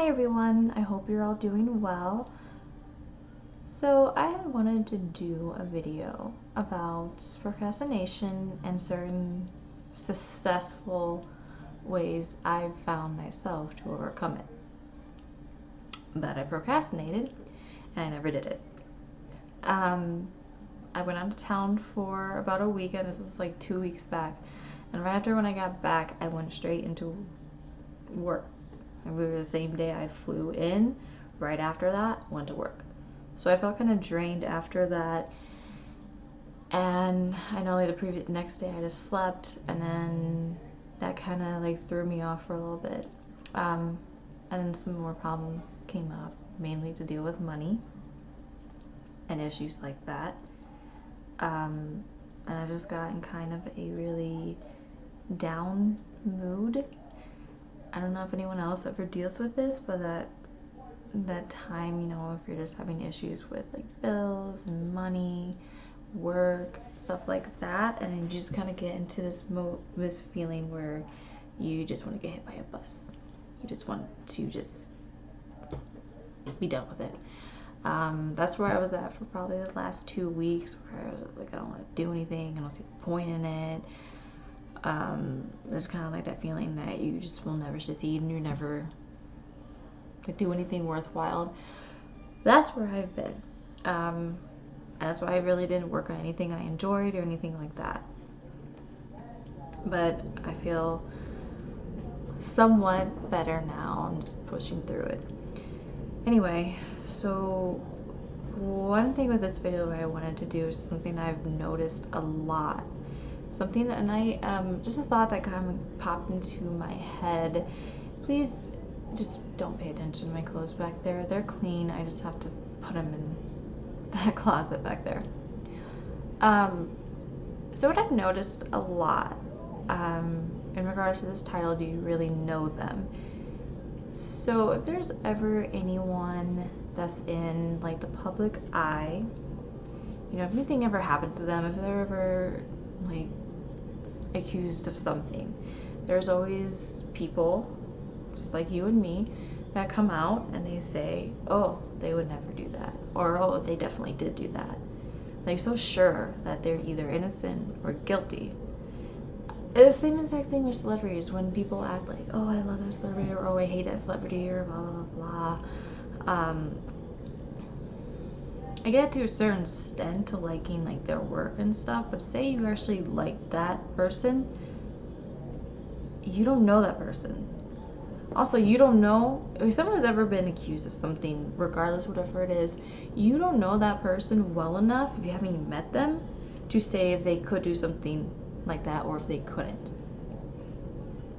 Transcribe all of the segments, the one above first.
Hi everyone, I hope you're all doing well. So I had wanted to do a video about procrastination and certain successful ways I've found myself to overcome it. But I procrastinated and I never did it. I went out of town for about a week, and this is like 2 weeks back. And right after when I got back, I went straight into work. And we were the same day I flew in. Right after that, went to work. So I felt kind of drained after that. And I know like the next day I just slept, and then that kind of like threw me off for a little bit. And then some more problems came up, mainly to deal with money and issues like that. And I just got in kind of a really down mood. I don't know if anyone else ever deals with this, but that time, you know, if you're just having issues with like bills and money, work, stuff like that, and then you just kind of get into this feeling where you just want to get hit by a bus. You just want to just be done with it. That's where I was at for probably the last 2 weeks, where I was just like, I don't want to do anything, I don't see the point in it. There's kind of like that feeling that you just will never succeed and you never like do anything worthwhile. That's where I've been. And that's why I really didn't work on anything I enjoyed or anything like that. But I feel somewhat better now. I'm just pushing through it. Anyway, so one thing with this video I wanted to do is something I've noticed a lot. Something, and I just a thought that kind of popped into my head. Please just don't pay attention to my clothes back there. They're clean. I just have to put them in that closet back there. So what I've noticed a lot in regards to this title, do you really know them? So if there's ever anyone that's in like the public eye, you know, if anything ever happens to them, if they're ever like accused of something, there's always people just like you and me that come out and they say, oh, they would never do that, or oh, they definitely did do that. Like, so sure that they're either innocent or guilty. It's the same exact thing with celebrities. When people act like, oh, I love that celebrity, or oh, I hate that celebrity, or blah blah blah. I get to a certain extent to liking like their work and stuff, but say you actually like that person, you don't know that person. Also, you don't know if someone has ever been accused of something, regardless whatever it is, you don't know that person well enough, if you haven't even met them, to say if they could do something like that or if they couldn't.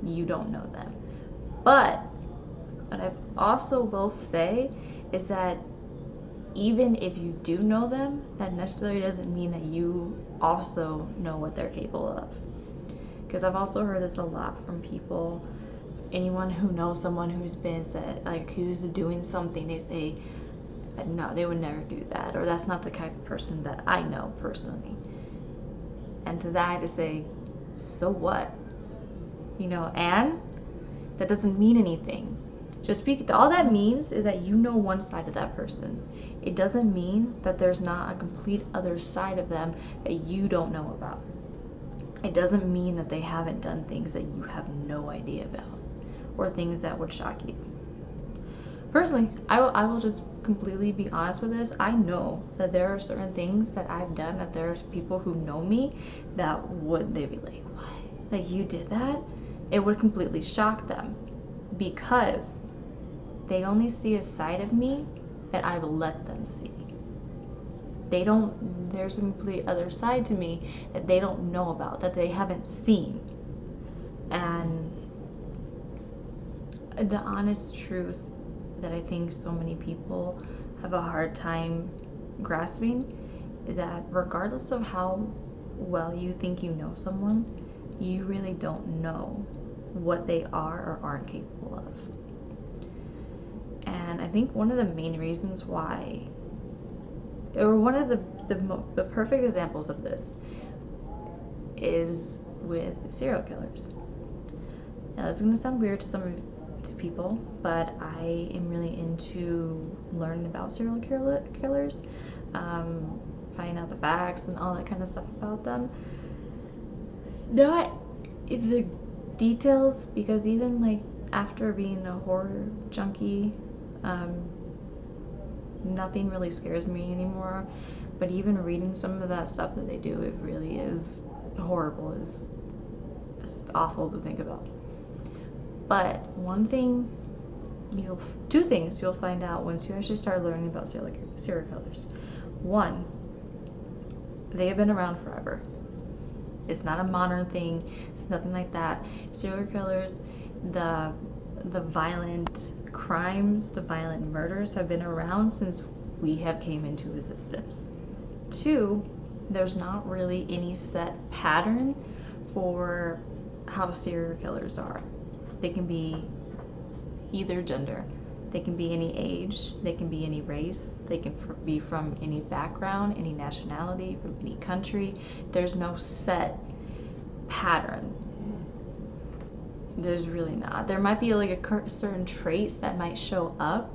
You don't know them. But what I also will say is that even if you do know them, that necessarily doesn't mean that you also know what they're capable of. Because I've also heard this a lot from people. Anyone who knows someone who's been accused of doing something, they say, no, they would never do that, or that's not the type of person that I know personally. And to that I just say, so what? You know, and that doesn't mean anything. All that means is that you know one side of that person. It doesn't mean that there's not a complete other side of them that you don't know about. It doesn't mean that they haven't done things that you have no idea about, or things that would shock you. Personally, I will just completely be honest with this. I know that there are certain things that I've done that there's people who know me that they'd be like, what? Like, you did that? It would completely shock them, because they only see a side of me that I've let them see. There's a complete other side to me that they don't know about, that they haven't seen. And the honest truth that I think so many people have a hard time grasping is that regardless of how well you think you know someone, you really don't know what they are or aren't capable of. And I think one of the main reasons why, or one of the perfect examples of this, is with serial killers. Now, this is going to sound weird to some of to people, but I am really into learning about serial killers, finding out the facts and all that kind of stuff about them. Not the details, because even like after being a horror junkie, nothing really scares me anymore. But even reading some of that stuff that they do, it really is horrible. It's just awful to think about. But two things you'll find out once you actually start learning about serial killers. One, they have been around forever. It's not a modern thing. It's nothing like that. Serial killers, the violent crimes, the violent murders have been around since we have came into existence. Two, there's not really any set pattern for how serial killers are. They can be either gender. They can be any age. They can be any race. They can be from any background, any nationality, from any country. There's no set pattern. There's really not. There might be like certain traits that might show up,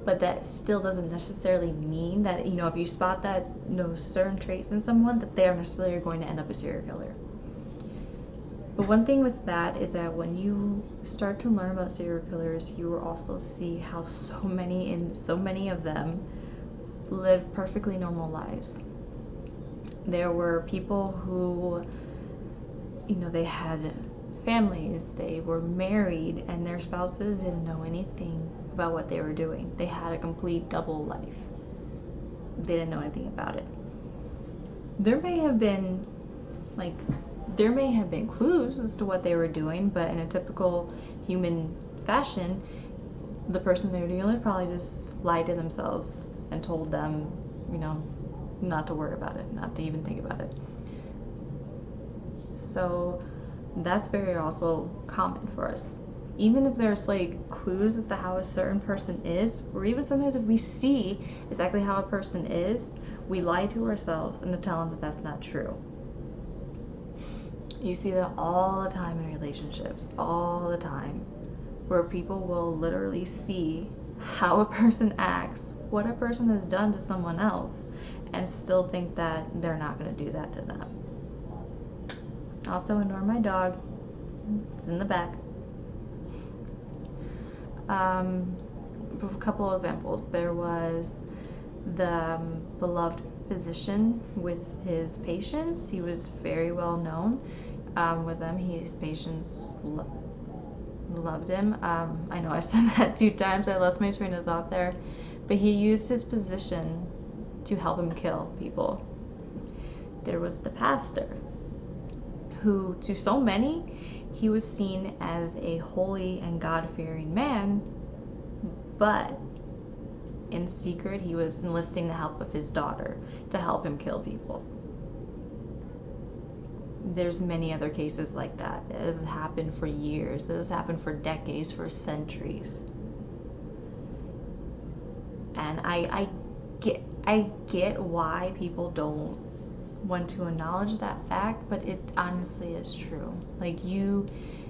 but that still doesn't necessarily mean that, if you spot that certain traits in someone, that they are necessarily going to end up a serial killer. But one thing with that is that when you start to learn about serial killers, you will also see how so many of them live perfectly normal lives. There were people who, they had families, they were married, and their spouses didn't know anything about what they were doing. They had a complete double life. They didn't know anything about it. There may have been clues as to what they were doing, but in a typical human fashion, the person they were dealing with probably just lied to themselves and told them, not to worry about it, not to even think about it. So that's very also common for us. Even if there's like clues as to how a certain person is, or even sometimes if we see exactly how a person is, we lie to ourselves and to tell them that that's not true. You see that all the time in relationships, all the time, where people will literally see how a person acts, what a person has done to someone else, and still think that they're not going to do that to them. Also, ignore my dog. It's in the back. A couple examples. There was the beloved physician with his patients. He was very well known with them. His patients loved him. I know I said that 2 times. I lost my train of thought there. But he used his position to help him kill people. There was the pastor, who to so many, he was seen as a holy and God-fearing man, but in secret he was enlisting the help of his daughter to help him kill people. There's many other cases like that. It has happened for years. It has happened for decades, for centuries. And I get why people don't want to acknowledge that fact, but it honestly is true.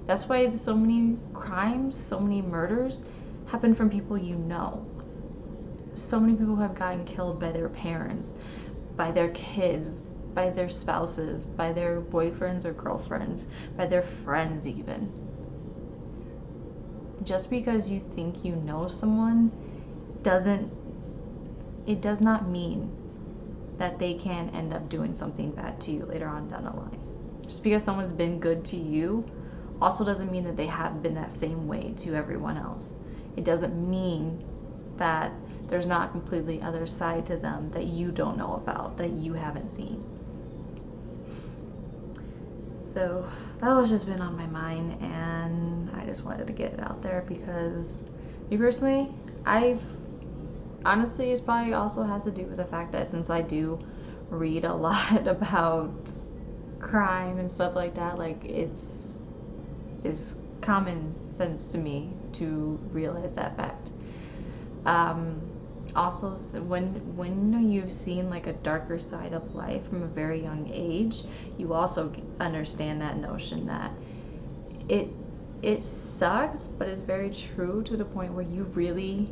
That's why so many crimes, so many murders happen from people you know. So many people have gotten killed by their parents, by their kids, by their spouses, by their boyfriends or girlfriends, by their friends even. Just because you think you know someone does not mean that they can end up doing something bad to you later on down the line. Just because someone's been good to you also doesn't mean that they have been that same way to everyone else. It doesn't mean that there's not a completely other side to them that you don't know about, that you haven't seen. So that was just been on my mind, and I just wanted to get it out there because me personally, honestly, it probably also has to do with the fact that since I do read a lot about crime and stuff like that, it's common sense to me to realize that fact. Also, when you've seen a darker side of life from a very young age, you also understand that notion that it sucks, but it's very true to the point where you really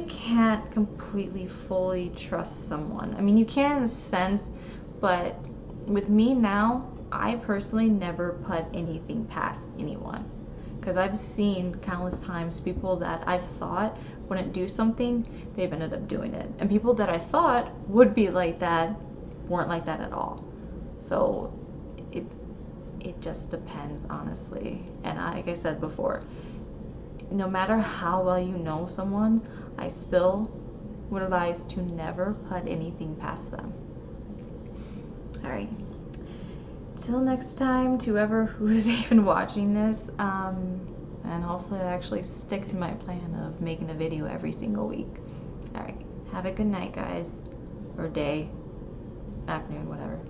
can't completely fully trust someone. I mean, you can in a sense, but with me now, I personally never put anything past anyone, because I've seen countless times people that I've thought wouldn't do something, they've ended up doing it, and people that I thought would be like that weren't like that at all. So it just depends, honestly. And like I said before, no matter how well you know someone, I still would advise to never put anything past them. All right. Till next time, to whoever who's even watching this, and hopefully I actually stick to my plan of making a video every single week. All right. Have a good night, guys, or day, afternoon, whatever.